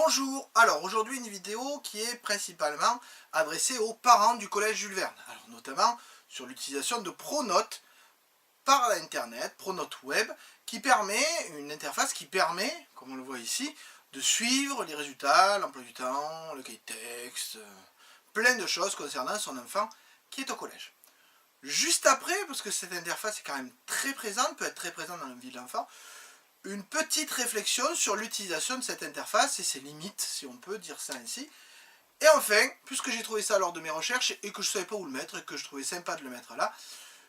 Bonjour, alors aujourd'hui une vidéo qui est principalement adressée aux parents du collège Jules Verne, alors notamment sur l'utilisation de Pronote par l'internet, Pronote Web, qui permet, une interface qui permet, comme on le voit ici, de suivre les résultats, l'emploi du temps, le cahier de texte, plein de choses concernant son enfant qui est au collège. Juste après, parce que cette interface est quand même très présente, peut être très présente dans la vie de l'enfant, une petite réflexion sur l'utilisation de cette interface et ses limites, si on peut dire ça ainsi. Et enfin, puisque j'ai trouvé ça lors de mes recherches et que je ne savais pas où le mettre et que je trouvais sympa de le mettre là,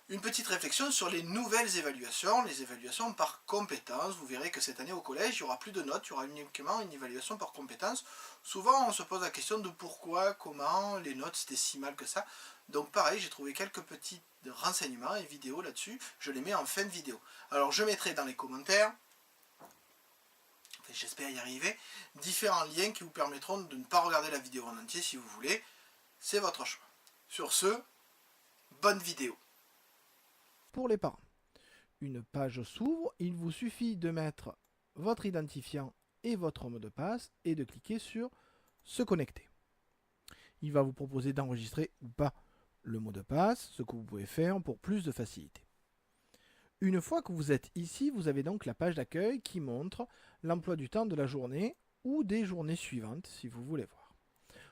une petite réflexion sur les nouvelles évaluations, les évaluations par compétences. Vous verrez que cette année au collège, il n'y aura plus de notes, il y aura uniquement une évaluation par compétences. Souvent, on se pose la question de pourquoi, comment, les notes c'était si mal que ça. Donc pareil, j'ai trouvé quelques petits renseignements et vidéos là-dessus. Je les mets en fin de vidéo. Alors je mettrai dans les commentaires, j'espère y arriver, différents liens qui vous permettront de ne pas regarder la vidéo en entier si vous voulez. C'est votre choix. Sur ce, bonne vidéo. Pour les parents, une page s'ouvre, il vous suffit de mettre votre identifiant et votre mot de passe et de cliquer sur se connecter. Il va vous proposer d'enregistrer ou pas le mot de passe, ce que vous pouvez faire pour plus de facilité. Une fois que vous êtes ici, vous avez donc la page d'accueil qui montre l'emploi du temps de la journée ou des journées suivantes si vous voulez voir.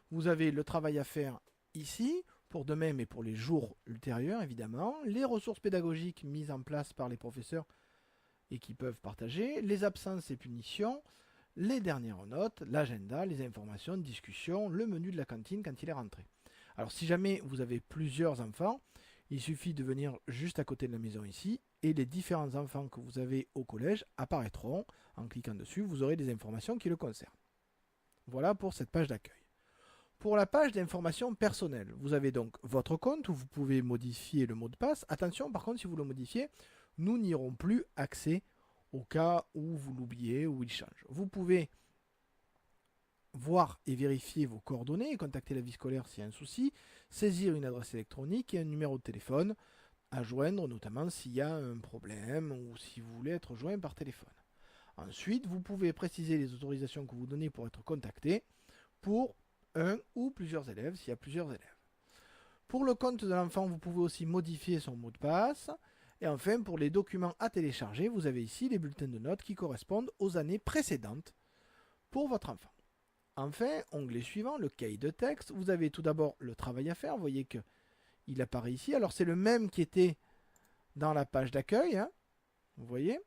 Vous avez le travail à faire ici, pour demain mais pour les jours ultérieurs évidemment, les ressources pédagogiques mises en place par les professeurs et qui peuvent partager, les absences et punitions, les dernières notes, l'agenda, les informations, discussions, le menu de la cantine quand il est rentré. Alors si jamais vous avez plusieurs enfants, il suffit de venir juste à côté de la maison ici et les différents enfants que vous avez au collège apparaîtront. En cliquant dessus, vous aurez des informations qui le concernent. Voilà pour cette page d'accueil. Pour la page d'information personnelle, vous avez donc votre compte où vous pouvez modifier le mot de passe. Attention, par contre, si vous le modifiez, nous n'irons plus accès au cas où vous l'oubliez ou il change. Vous pouvez voir et vérifier vos coordonnées, contacter la vie scolaire s'il y a un souci, saisir une adresse électronique et un numéro de téléphone à joindre, notamment s'il y a un problème ou si vous voulez être joint par téléphone. Ensuite, vous pouvez préciser les autorisations que vous donnez pour être contacté pour un ou plusieurs élèves, s'il y a plusieurs élèves. Pour le compte de l'enfant, vous pouvez aussi modifier son mot de passe. Et enfin, pour les documents à télécharger, vous avez ici les bulletins de notes qui correspondent aux années précédentes pour votre enfant. Enfin, onglet suivant, le cahier de texte. Vous avez tout d'abord le travail à faire. Vous voyez qu'il apparaît ici. Alors, c'est le même qui était dans la page d'accueil. Vous voyez ?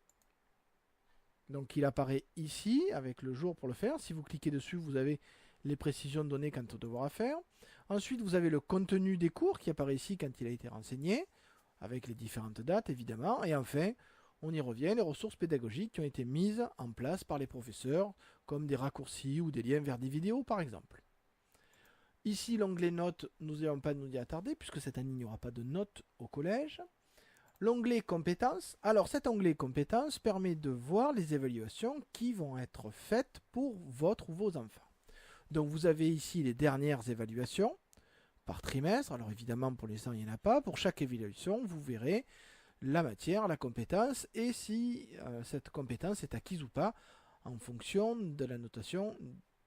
Donc, il apparaît ici avec le jour pour le faire. Si vous cliquez dessus, vous avez les précisions données quant au devoir à faire. Ensuite, vous avez le contenu des cours qui apparaît ici quand il a été renseigné, avec les différentes dates évidemment. Et enfin, on y revient, les ressources pédagogiques qui ont été mises en place par les professeurs, comme des raccourcis ou des liens vers des vidéos par exemple. Ici, l'onglet notes, nous n'allons pas nous y attarder, puisque cette année, il n'y aura pas de notes au collège. L'onglet compétences. Alors, cet onglet compétences permet de voir les évaluations qui vont être faites pour votre ou vos enfants. Donc, vous avez ici les dernières évaluations par trimestre. Alors, évidemment, pour l'instant, il n'y en a pas. Pour chaque évaluation, vous verrez la matière, la compétence et si cette compétence est acquise ou pas en fonction de la notation,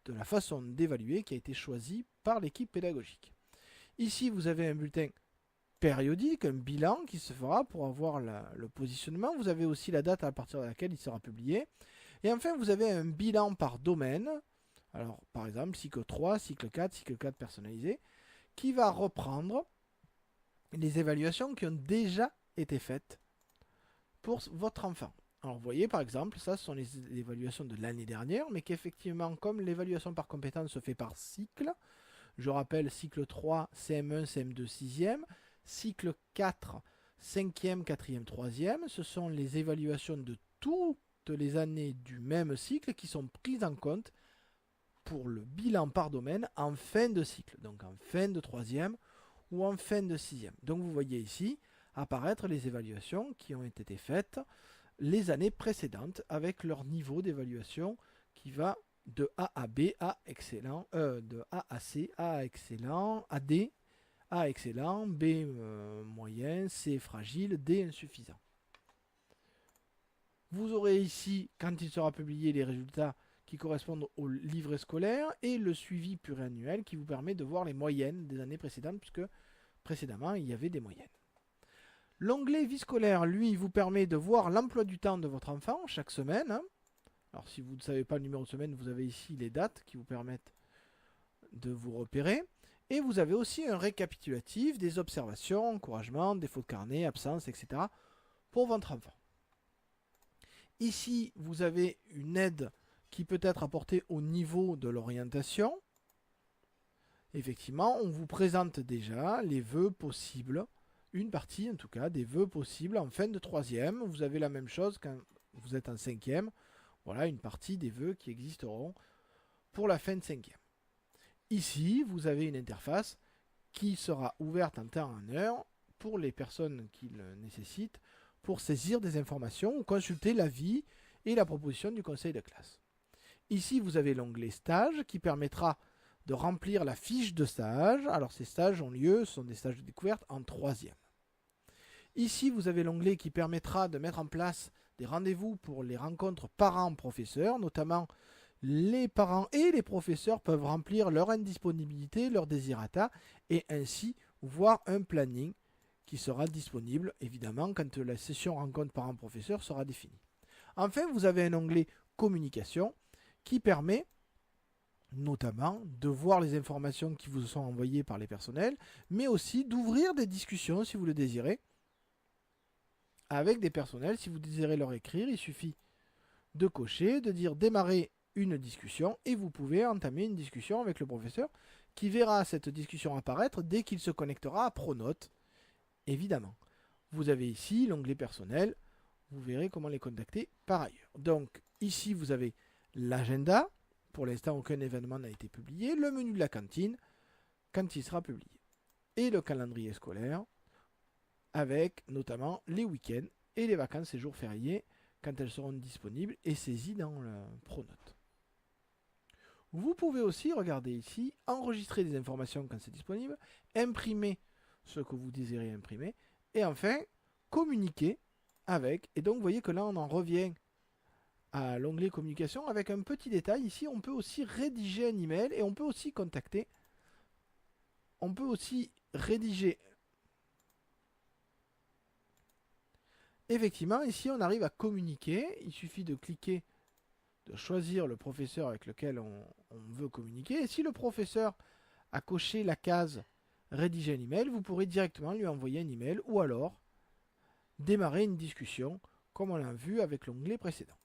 de la façon d'évaluer qui a été choisie par l'équipe pédagogique. Ici, vous avez un bulletin périodique, un bilan qui se fera pour avoir le positionnement. Vous avez aussi la date à partir de laquelle il sera publié. Et enfin, vous avez un bilan par domaine. Alors, par exemple, cycle 3, cycle 4 personnalisé, qui va reprendre les évaluations qui ont déjà été faites pour votre enfant. Alors, vous voyez, par exemple, ça, ce sont les évaluations de l'année dernière, mais qu'effectivement, comme l'évaluation par compétence se fait par cycle, je rappelle, cycle 3, CM1, CM2, 6e, cycle 4, 5e, 4e, 3e, ce sont les évaluations de toutes les années du même cycle qui sont prises en compte pour le bilan par domaine en fin de cycle, donc en fin de 3e ou en fin de 6e. Donc vous voyez ici apparaître les évaluations qui ont été faites les années précédentes avec leur niveau d'évaluation qui va de A à B à excellent, de A à C, A à excellent, à D, A excellent, B moyen, C fragile, D insuffisant. Vous aurez ici, quand il sera publié, les résultats qui correspondent au livret scolaire, et le suivi pluriannuel qui vous permet de voir les moyennes des années précédentes, puisque précédemment il y avait des moyennes. L'onglet vie scolaire, lui, vous permet de voir l'emploi du temps de votre enfant chaque semaine. Alors si vous ne savez pas le numéro de semaine, vous avez ici les dates qui vous permettent de vous repérer. Et vous avez aussi un récapitulatif des observations, encouragements, défauts de carnet, absences, etc. pour votre enfant. Ici, vous avez une aide qui peut être apportée au niveau de l'orientation. Effectivement, on vous présente déjà les vœux possibles, une partie en tout cas des vœux possibles en fin de 3e. Vous avez la même chose quand vous êtes en 5e. Voilà une partie des vœux qui existeront pour la fin de 5e. Ici, vous avez une interface qui sera ouverte en temps et en heure pour les personnes qui le nécessitent pour saisir des informations ou consulter l'avis et la proposition du conseil de classe. Ici, vous avez l'onglet stage qui permettra de remplir la fiche de stage. Alors, ces stages ont lieu, ce sont des stages de découverte en 3e. Ici, vous avez l'onglet qui permettra de mettre en place des rendez-vous pour les rencontres parents-professeurs, notamment les parents et les professeurs peuvent remplir leur indisponibilité, leur désirata, et ainsi voir un planning qui sera disponible, évidemment, quand la session rencontre parents-professeurs sera définie. Enfin, vous avez un onglet communication qui permet notamment de voir les informations qui vous sont envoyées par les personnels, mais aussi d'ouvrir des discussions, si vous le désirez, avec des personnels. Si vous désirez leur écrire, il suffit de cocher, de dire démarrer une discussion, et vous pouvez entamer une discussion avec le professeur qui verra cette discussion apparaître dès qu'il se connectera à Pronote, évidemment. Vous avez ici l'onglet personnel, vous verrez comment les contacter par ailleurs. Donc ici vous avez l'agenda, pour l'instant aucun événement n'a été publié, le menu de la cantine quand il sera publié, et le calendrier scolaire avec notamment les week-ends et les vacances et jours fériés quand elles seront disponibles et saisies dans le Pronote. Vous pouvez aussi, regardez ici, enregistrer des informations quand c'est disponible, imprimer ce que vous désirez imprimer, et enfin, communiquer avec. Et donc, vous voyez que là, on en revient à l'onglet communication avec un petit détail. Ici, on peut aussi rédiger un email et on peut aussi contacter. On peut aussi rédiger. Effectivement, ici, on arrive à communiquer. Il suffit de cliquer, de choisir le professeur avec lequel on veut communiquer. Et si le professeur a coché la case rédiger un email, vous pourrez directement lui envoyer un email ou alors démarrer une discussion comme on l'a vu avec l'onglet précédent.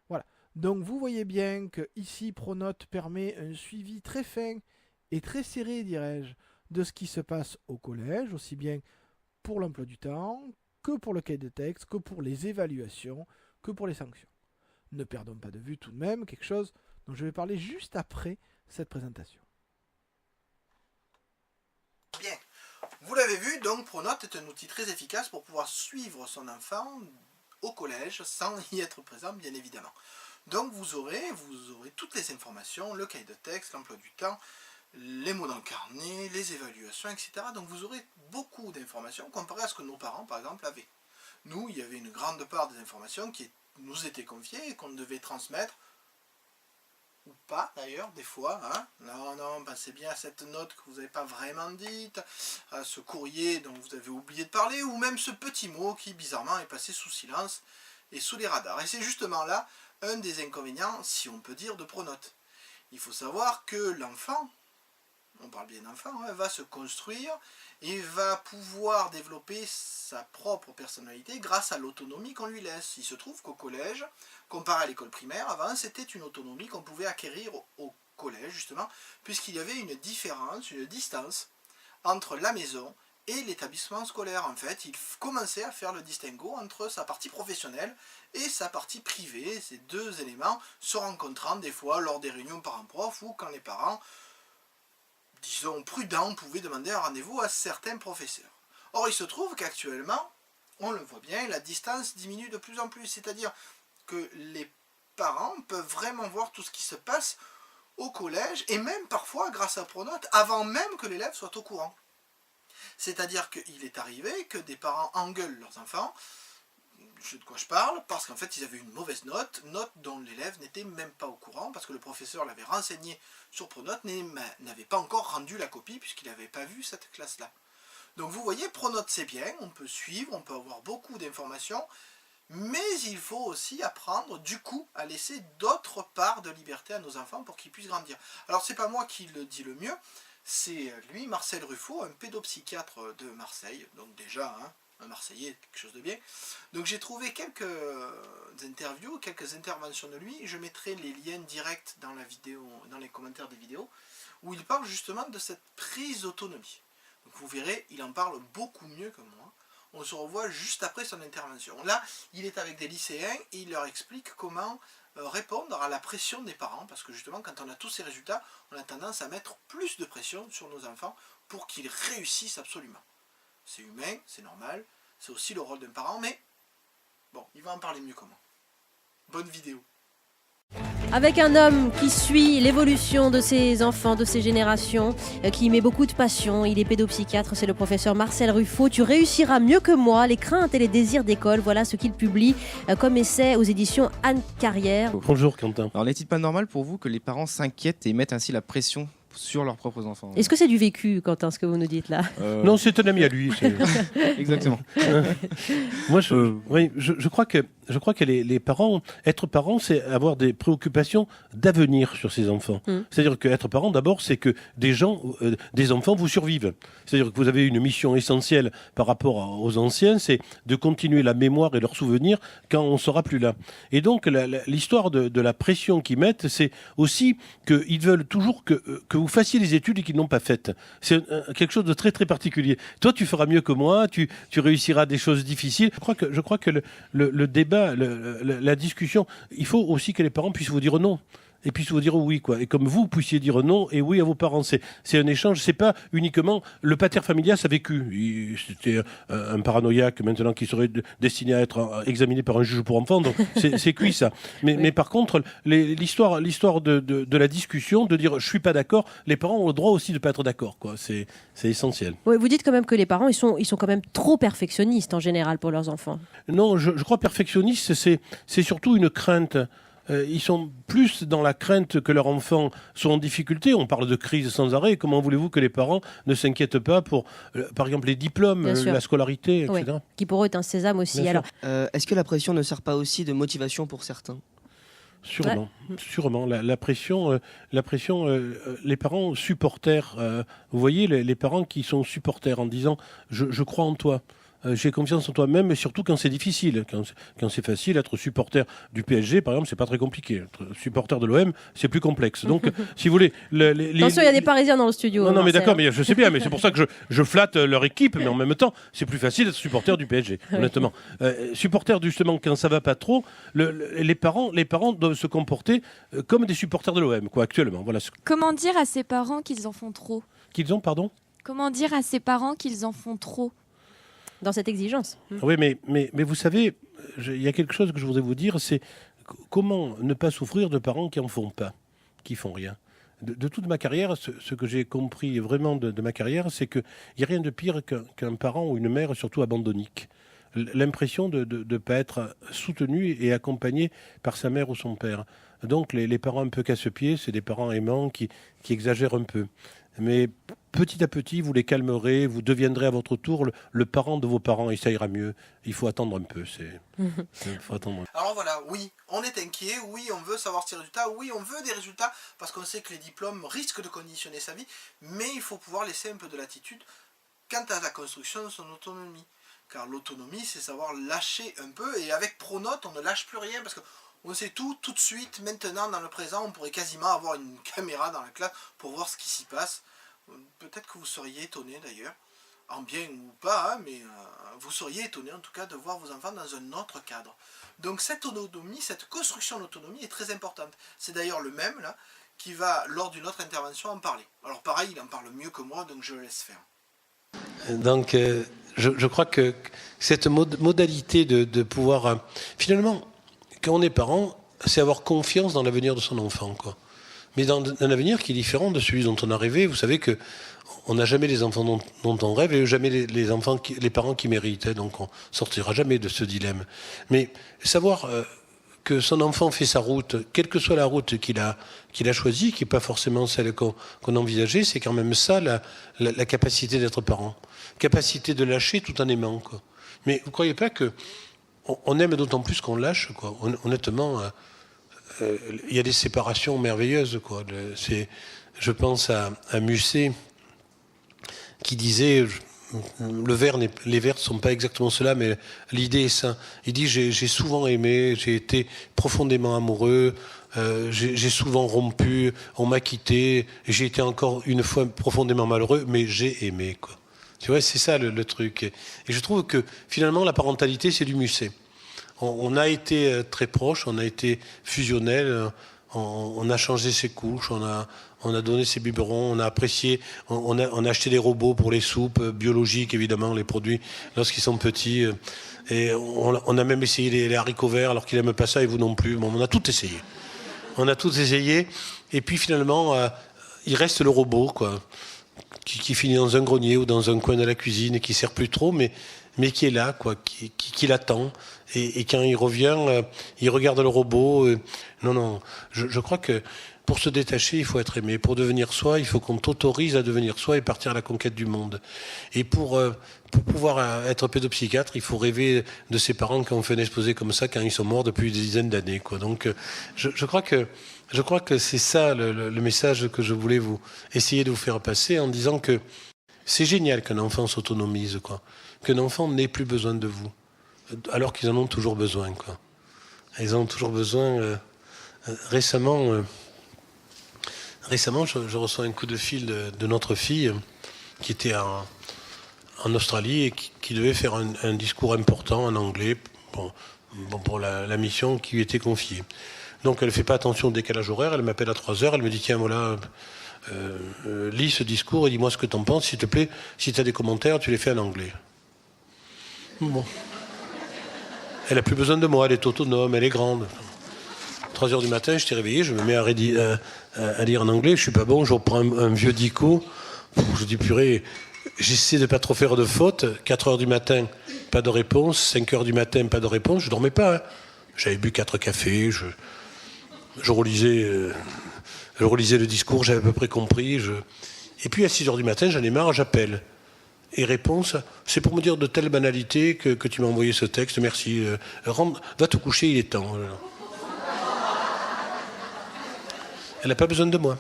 Voilà. Donc vous voyez bien que ici Pronote permet un suivi très fin et très serré, dirais-je, de ce qui se passe au collège, aussi bien pour l'emploi du temps que pour le cahier de texte, que pour les évaluations, que pour les sanctions. Ne perdons pas de vue tout de même quelque chose dont je vais parler juste après cette présentation. Bien, vous l'avez vu, donc Pronote est un outil très efficace pour pouvoir suivre son enfant au collège sans y être présent, bien évidemment. Donc vous aurez toutes les informations, le cahier de texte, l'emploi du temps, les mots dans le carnet, les évaluations, etc. Donc vous aurez beaucoup d'informations comparé à ce que nos parents, par exemple, avaient. Nous, il y avait une grande part des informations qui nous étaient confiées et qu'on devait transmettre, ou pas d'ailleurs, des fois. Hein. Non, pensez bien à cette note que vous n'avez pas vraiment dite, à ce courrier dont vous avez oublié de parler, ou même ce petit mot qui, bizarrement, est passé sous silence et sous les radars. Et c'est justement là un des inconvénients, si on peut dire, de Pronote. Il faut savoir que l'enfant, on parle bien d'enfant, hein, va se construire et va pouvoir développer sa propre personnalité grâce à l'autonomie qu'on lui laisse. Il se trouve qu'au collège, comparé à l'école primaire, avant c'était une autonomie qu'on pouvait acquérir au collège justement, puisqu'il y avait une différence, une distance entre la maison et l'établissement scolaire. En fait, il commençait à faire le distinguo entre sa partie professionnelle et sa partie privée, ces deux éléments se rencontrant des fois lors des réunions parents-prof ou quand les parents, disons prudents, pouvaient demander un rendez-vous à certains professeurs. Or, il se trouve qu'actuellement, on le voit bien, la distance diminue de plus en plus, c'est-à-dire que les parents peuvent vraiment voir tout ce qui se passe au collège, et même parfois, grâce à Pronote, avant même que l'élève soit au courant. C'est-à-dire qu'il est arrivé que des parents engueulent leurs enfants, je sais de quoi je parle, parce qu'en fait ils avaient une mauvaise note dont l'élève n'était même pas au courant, parce que le professeur l'avait renseigné sur Pronote, mais n'avait pas encore rendu la copie, puisqu'il n'avait pas vu cette classe-là. Donc vous voyez, Pronote c'est bien, on peut suivre, on peut avoir beaucoup d'informations, mais il faut aussi apprendre du coup à laisser d'autres parts de liberté à nos enfants pour qu'ils puissent grandir. Alors c'est pas moi qui le dis le mieux, c'est lui, Marcel Ruffo, un pédopsychiatre de Marseille, donc déjà, un Marseillais, quelque chose de bien. Donc j'ai trouvé quelques interviews, quelques interventions de lui, je mettrai les liens directs dans la vidéo, dans les commentaires des vidéos, où il parle justement de cette prise d'autonomie. Donc vous verrez, il en parle beaucoup mieux que moi. On se revoit juste après son intervention. Là, il est avec des lycéens et il leur explique comment répondre à la pression des parents, parce que justement, quand on a tous ces résultats, on a tendance à mettre plus de pression sur nos enfants pour qu'ils réussissent absolument. C'est humain, c'est normal, c'est aussi le rôle d'un parent, mais bon, il va en parler mieux que moi. Bonne vidéo. Avec un homme qui suit l'évolution de ses enfants, de ses générations, qui y met beaucoup de passion. Il est pédopsychiatre, c'est le professeur Marcel Ruffo. Tu réussiras mieux que moi, les craintes et les désirs d'école. Voilà ce qu'il publie comme essai aux éditions Anne Carrière. Bonjour Quentin. Alors n'est-il pas normal pour vous que les parents s'inquiètent et mettent ainsi la pression sur leurs propres enfants? Est-ce que c'est du vécu, Quentin, ce que vous nous dites là? Non, c'est un ami à lui. Exactement. Moi, je crois que les parents, être parent, c'est avoir des préoccupations d'avenir sur ses enfants. C'est-à-dire qu'être parent, d'abord, c'est que des enfants vous survivent. C'est-à-dire que vous avez une mission essentielle par rapport aux anciens, c'est de continuer la mémoire et leurs souvenirs quand on ne sera plus là. Et donc, l'histoire de la pression qu'ils mettent, c'est aussi qu'ils veulent toujours que vous fassiez les études et qu'ils n'ont pas faites. C'est quelque chose de très très particulier. Toi, tu feras mieux que moi, tu réussiras des choses difficiles. Je crois que le débat, la discussion, il faut aussi que les parents puissent vous dire non. Et puissent vous dire oui, quoi. Et comme vous puissiez dire non et oui à vos parents. C'est un échange, c'est pas uniquement le pater familias a vécu. C'était un paranoïaque maintenant qui serait destiné à être examiné par un juge pour enfants. Donc c'est cuit ça. Mais par contre, l'histoire de la discussion, de dire je suis pas d'accord, les parents ont le droit aussi de pas être d'accord, quoi. C'est essentiel. Oui, vous dites quand même que les parents, ils sont quand même trop perfectionnistes en général pour leurs enfants. Non, je crois perfectionniste, c'est surtout une crainte. Ils sont plus dans la crainte que leurs enfants soient en difficulté. On parle de crise sans arrêt. Comment voulez-vous que les parents ne s'inquiètent pas pour, par exemple, les diplômes, la scolarité, etc. Oui, qui pour eux est un sésame aussi. Bien Alors, Est-ce que la pression ne sert pas aussi de motivation pour certains? Sûrement, sûrement. La pression, les parents supporters, vous voyez, les parents qui sont supporters en disant « je crois en toi ». J'ai confiance en toi-même, mais surtout quand c'est difficile. Quand c'est facile, être supporter du PSG, par exemple, c'est pas très compliqué. Être supporter de l'OM, c'est plus complexe. Donc, si vous voulez... attention, il y a des Parisiens dans le studio. Non, mais d'accord, mais je sais bien, mais c'est pour ça que je flatte leur équipe, mais en même temps, c'est plus facile d'être supporter du PSG, honnêtement. Supporter, justement, quand ça va pas trop, les parents doivent se comporter comme des supporters de l'OM, quoi, actuellement. Voilà. Comment dire à ses parents qu'ils en font trop? Qu'ils ont, pardon? Comment dire à ses parents qu'ils en font trop? Dans cette exigence. Oui, mais vous savez, il y a quelque chose que je voudrais vous dire, c'est comment ne pas souffrir de parents qui en font pas, qui font rien. De toute ma carrière, ce que j'ai compris vraiment de ma carrière, c'est qu'il n'y a rien de pire qu'un parent ou une mère, surtout abandonnique. L'impression de ne pas être soutenu et accompagné par sa mère ou son père. Donc les parents un peu casse-pieds, c'est des parents aimants qui exagèrent un peu. Mais petit à petit, vous les calmerez, vous deviendrez à votre tour le parent de vos parents et ça ira mieux. Il faut attendre un peu. Faut attendre. Alors voilà, oui, on est inquiet, oui, on veut savoir ces résultats, oui, on veut des résultats, parce qu'on sait que les diplômes risquent de conditionner sa vie, mais il faut pouvoir laisser un peu de latitude quant à la construction de son autonomie. Car l'autonomie, c'est savoir lâcher un peu, et avec Pronote, on ne lâche plus rien, parce que on sait tout de suite, maintenant, dans le présent, on pourrait quasiment avoir une caméra dans la classe pour voir ce qui s'y passe. Peut-être que vous seriez étonné d'ailleurs, en bien ou pas, hein, mais vous seriez étonné en tout cas de voir vos enfants dans un autre cadre. Donc cette autonomie, cette construction d'autonomie est très importante. C'est d'ailleurs le même là qui va, lors d'une autre intervention, en parler. Alors pareil, il en parle mieux que moi, donc je le laisse faire. Donc je crois que cette modalité de pouvoir... finalement, quand on est parent, c'est avoir confiance dans l'avenir de son enfant, quoi. mais dans un avenir qui est différent de celui dont on a rêvé. Vous savez que on n'a jamais les enfants dont on rêve et jamais les parents qui méritent. Hein, donc on sortira jamais de ce dilemme. Mais savoir que son enfant fait sa route, quelle que soit la route qu'il a choisie, qui n'est pas forcément celle qu'on envisageait, c'est quand même ça la capacité d'être parent. Capacité de lâcher tout en aimant, quoi. Mais vous ne croyez pas que on aime d'autant plus qu'on lâche, quoi. Honnêtement, il y a des séparations merveilleuses, quoi. Je pense à Musset qui disait, les vers ne sont pas exactement cela, mais l'idée est ça. Il dit, j'ai souvent aimé, j'ai été profondément amoureux, j'ai souvent rompu, on m'a quitté, j'ai été encore une fois profondément malheureux, mais j'ai aimé, quoi. Tu vois, c'est ça le truc. Et je trouve que finalement, la parentalité, c'est du Musset. On a été très proches, on a été fusionnels, on a changé ses couches, on a donné ses biberons, on a apprécié, on a acheté des robots pour les soupes biologiques, évidemment, les produits lorsqu'ils sont petits. Et on a même essayé les haricots verts alors qu'il n'aime pas ça et vous non plus. Bon, on a tout essayé. On a tout essayé. Et puis finalement, il reste le robot, quoi, qui finit dans un grenier ou dans un coin de la cuisine et qui ne sert plus trop, mais qui est là, quoi, qui l'attend. Et quand il revient, il regarde le robot. Non, je crois que pour se détacher, il faut être aimé. Pour devenir soi, il faut qu'on t'autorise à devenir soi et partir à la conquête du monde. Et pour pouvoir être pédopsychiatre, il faut rêver de ses parents qui ont fait un exposé comme ça quand ils sont morts depuis des dizaines d'années, quoi. Donc, je crois que c'est ça le message que je voulais essayer de vous faire passer en disant que c'est génial qu'un enfant s'autonomise, quoi. Qu'un enfant n'ait plus besoin de vous, alors qu'ils en ont toujours besoin, quoi. Ils en ont toujours besoin. Récemment, je reçois un coup de fil de notre fille qui était en Australie et qui devait faire un discours important en anglais pour la mission qui lui était confiée. Donc elle ne fait pas attention au décalage horaire, elle m'appelle à 3h, elle me dit tiens voilà, lis ce discours et dis-moi ce que tu en penses, s'il te plaît, si tu as des commentaires, tu les fais en anglais. Bon. Elle n'a plus besoin de moi, elle est autonome, elle est grande. 3h du matin, je t'ai réveillé, je me mets à lire en anglais, je suis pas bon, je reprends un vieux dico, je dis purée, j'essaie de pas trop faire de fautes, 4h du matin, pas de réponse, 5h du matin, pas de réponse, je dormais pas. Hein. J'avais bu 4 cafés, je relisais le discours, j'avais à peu près compris. Et puis à 6h du matin, j'en ai marre, j'appelle. Et réponse, c'est pour me dire de telle banalité que tu m'as envoyé ce texte, merci. Va te coucher, il est temps. Elle n'a pas besoin de moi.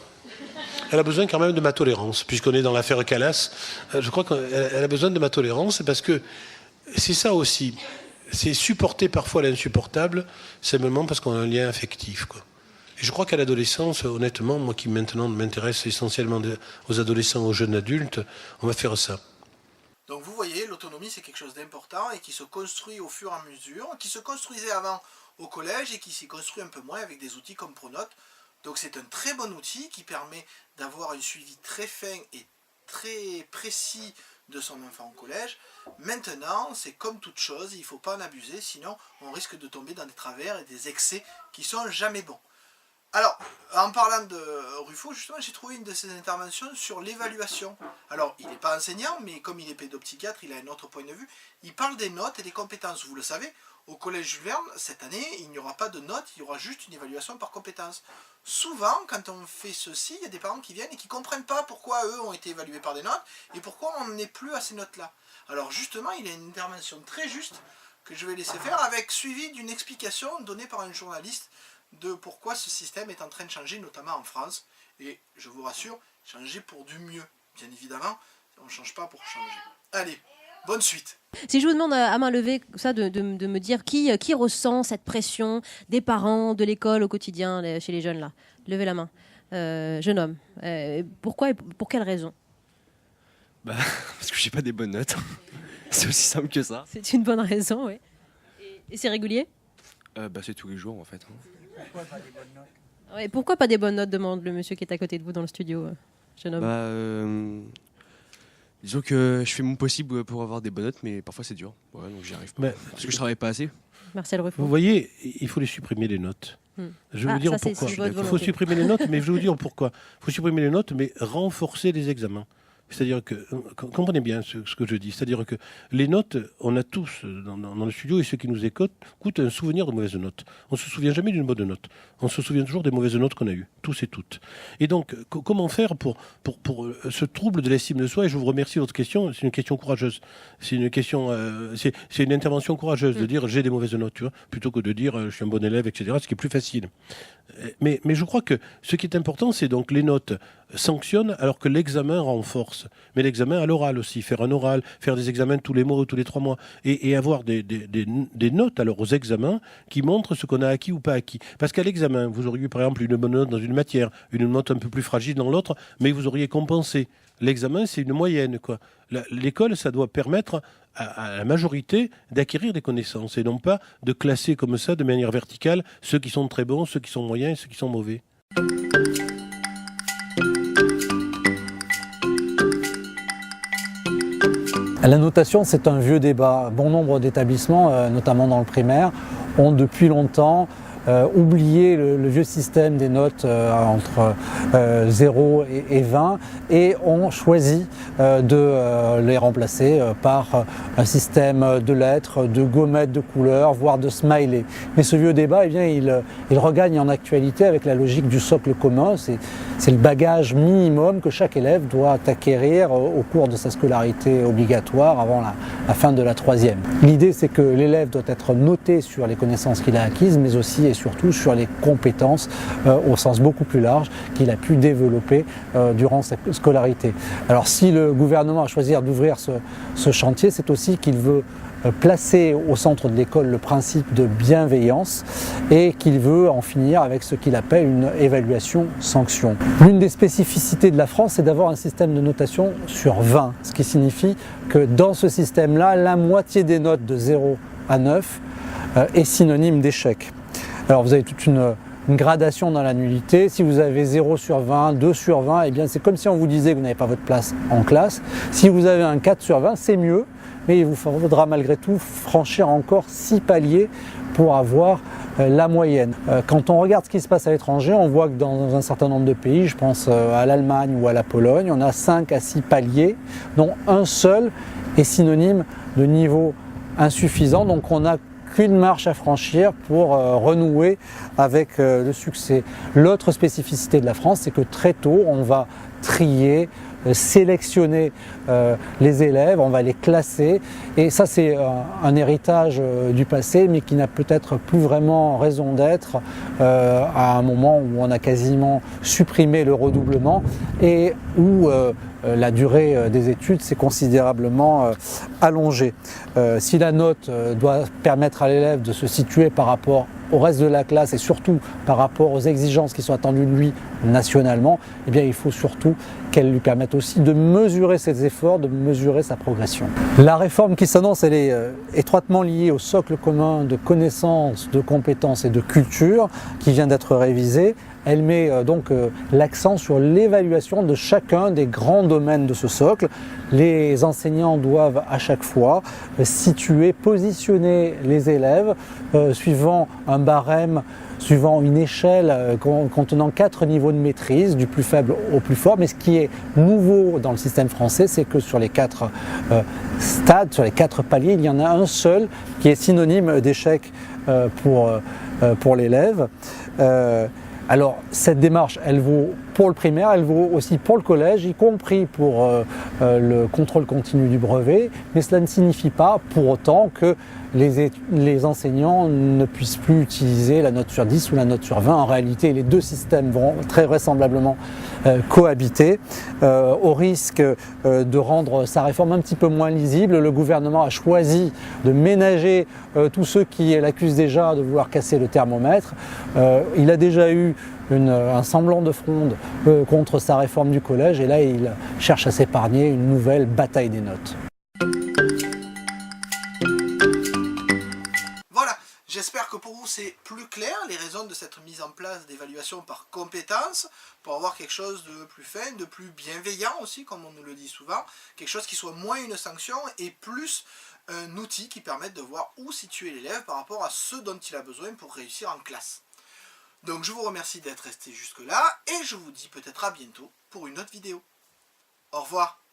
Elle a besoin quand même de ma tolérance, puisqu'on est dans l'affaire Calas. Je crois qu'elle a besoin de ma tolérance, parce que c'est ça aussi. C'est supporter parfois l'insupportable, simplement parce qu'on a un lien affectif, quoi. Et je crois qu'à l'adolescence, honnêtement, moi qui maintenant m'intéresse essentiellement aux adolescents, aux jeunes adultes, on va faire ça. Donc vous voyez, l'autonomie c'est quelque chose d'important et qui se construit au fur et à mesure, qui se construisait avant au collège et qui s'y construit un peu moins avec des outils comme Pronote. Donc c'est un très bon outil qui permet d'avoir un suivi très fin et très précis de son enfant au collège. Maintenant, c'est comme toute chose, il ne faut pas en abuser, sinon on risque de tomber dans des travers et des excès qui sont jamais bons. Alors, en parlant de Ruffo, justement, j'ai trouvé une de ses interventions sur l'évaluation. Alors, il n'est pas enseignant, mais comme il est pédopsychiatre, il a un autre point de vue. Il parle des notes et des compétences. Vous le savez, au collège Jules Verne, cette année, il n'y aura pas de notes, il y aura juste une évaluation par compétences. Souvent, quand on fait ceci, il y a des parents qui viennent et qui ne comprennent pas pourquoi eux ont été évalués par des notes et pourquoi on n'est plus à ces notes-là. Alors justement, il a une intervention très juste que je vais laisser faire, avec suivi d'une explication donnée par un journaliste de pourquoi ce système est en train de changer, notamment en France. Et je vous rassure, changer pour du mieux. Bien évidemment, on ne change pas pour changer. Allez, bonne suite. Si je vous demande à main levée ça, de me dire qui ressent cette pression des parents, de l'école au quotidien, chez les jeunes là. Levez la main. Jeune homme. Pourquoi et pour quelle raison? Parce que j'ai pas des bonnes notes. C'est aussi simple que ça. C'est une bonne raison, oui. Et c'est régulier? C'est tous les jours en fait. Pourquoi pas des bonnes notes? Ouais, pourquoi pas des bonnes notes, demande le monsieur qui est à côté de vous dans le studio, jeune homme. Disons que je fais mon possible pour avoir des bonnes notes, mais parfois c'est dur. Ouais, donc j'y arrive pas. Mais- Parce que je travaille pas assez. Marcel Ruffo. Vous voyez, il faut les supprimer les notes. Je vais vous dire ça, c'est pourquoi. votre Il faut volonté. supprimer les notes, mais je vais vous dire pourquoi. Il faut supprimer les notes, mais renforcer les examens. C'est-à-dire que, comprenez bien ce que je dis, c'est-à-dire que les notes, on a tous dans le studio, et ceux qui nous écoutent, un souvenir de mauvaises notes. On ne se souvient jamais d'une bonne note. On se souvient toujours des mauvaises notes qu'on a eues, tous et toutes. Et donc, comment faire pour ce trouble de l'estime de soi? Et je vous remercie de votre question, c'est une question courageuse. C'est une question, c'est une intervention courageuse de dire j'ai des mauvaises notes, tu vois, plutôt que de dire je suis un bon élève, etc., ce qui est plus facile. Mais je crois que ce qui est important, c'est donc les notes sanctionnent alors que l'examen renforce. Mais l'examen à l'oral aussi, faire un oral, faire des examens tous les mois ou tous les 3 mois, et avoir des notes alors aux examens qui montrent ce qu'on a acquis ou pas acquis. Parce qu'à l'examen, vous auriez eu par exemple une bonne note dans une matière, une note un peu plus fragile dans l'autre, mais vous auriez compensé. L'examen, c'est une moyenne, quoi. L'école, ça doit permettre à la majorité d'acquérir des connaissances et non pas de classer comme ça, de manière verticale, ceux qui sont très bons, ceux qui sont moyens et ceux qui sont mauvais. La notation, c'est un vieux débat. Bon nombre d'établissements, notamment dans le primaire, ont depuis longtemps oublié le vieux système des notes entre 0 et 20 et ont choisi de les remplacer par un système de lettres, de gommettes de couleurs, voire de smileys. Mais ce vieux débat, eh bien, il regagne en actualité avec la logique du socle commun. C'est le bagage minimum que chaque élève doit acquérir au cours de sa scolarité obligatoire avant la fin de la 3e. L'idée, c'est que l'élève doit être noté sur les connaissances qu'il a acquises, mais aussi et surtout sur les compétences au sens beaucoup plus large qu'il a pu développer durant sa scolarité. Alors si le gouvernement a choisi d'ouvrir ce chantier, c'est aussi qu'il veut placer au centre de l'école le principe de bienveillance et qu'il veut en finir avec ce qu'il appelle une évaluation-sanction. L'une des spécificités de la France, c'est d'avoir un système de notation sur 20, ce qui signifie que dans ce système-là, la moitié des notes de 0 à 9 est synonyme d'échec. Alors vous avez toute une gradation dans la nullité. Si vous avez 0 sur 20, 2 sur 20, eh bien c'est comme si on vous disait que vous n'avez pas votre place en classe. Si vous avez un 4 sur 20, c'est mieux, mais il vous faudra malgré tout franchir encore 6 paliers pour avoir la moyenne. Quand on regarde ce qui se passe à l'étranger, on voit que dans un certain nombre de pays, je pense à l'Allemagne ou à la Pologne, on a 5 à 6 paliers, dont un seul est synonyme de niveau insuffisant. Donc on a qu'une marche à franchir pour renouer avec le succès. L'autre spécificité de la France, c'est que très tôt, on va trier, sélectionner les élèves, on va les classer, et ça c'est un héritage du passé, mais qui n'a peut-être plus vraiment raison d'être à un moment où on a quasiment supprimé le redoublement et où la durée des études s'est considérablement allongée. Si la note doit permettre à l'élève de se situer par rapport au reste de la classe et surtout par rapport aux exigences qui sont attendues de lui nationalement, eh bien, il faut surtout qu'elle lui permette aussi de mesurer ses efforts, de mesurer sa progression. La réforme qui s'annonce, elle est étroitement liée au socle commun de connaissances, de compétences et de culture qui vient d'être révisé. Elle met donc l'accent sur l'évaluation de chacun des grands domaines de ce socle. Les enseignants doivent à chaque fois situer, positionner les élèves suivant un barème, suivant une échelle contenant 4 niveaux de maîtrise, du plus faible au plus fort. Mais ce qui est nouveau dans le système français, c'est que sur les 4 stades, sur les 4 paliers, il y en a un seul qui est synonyme d'échec pour l'élève. Alors cette démarche, elle vaut pour le primaire, elle vaut aussi pour le collège, y compris pour le contrôle continu du brevet, mais cela ne signifie pas pour autant que les enseignants ne puissent plus utiliser la note sur 10 ou la note sur 20. En réalité, les deux systèmes vont très vraisemblablement cohabiter. Au risque de rendre sa réforme un petit peu moins lisible, le gouvernement a choisi de ménager tous ceux qui l'accusent déjà de vouloir casser le thermomètre. Il a déjà eu un semblant de fronde contre sa réforme du collège et là il cherche à s'épargner une nouvelle bataille des notes. j'espère que pour vous c'est plus clair, les raisons de cette mise en place d'évaluation par compétences, pour avoir quelque chose de plus fin, de plus bienveillant aussi, comme on nous le dit souvent, quelque chose qui soit moins une sanction et plus un outil qui permette de voir où situer l'élève par rapport à ce dont il a besoin pour réussir en classe. Donc je vous remercie d'être resté jusque là, et je vous dis peut-être à bientôt pour une autre vidéo. Au revoir.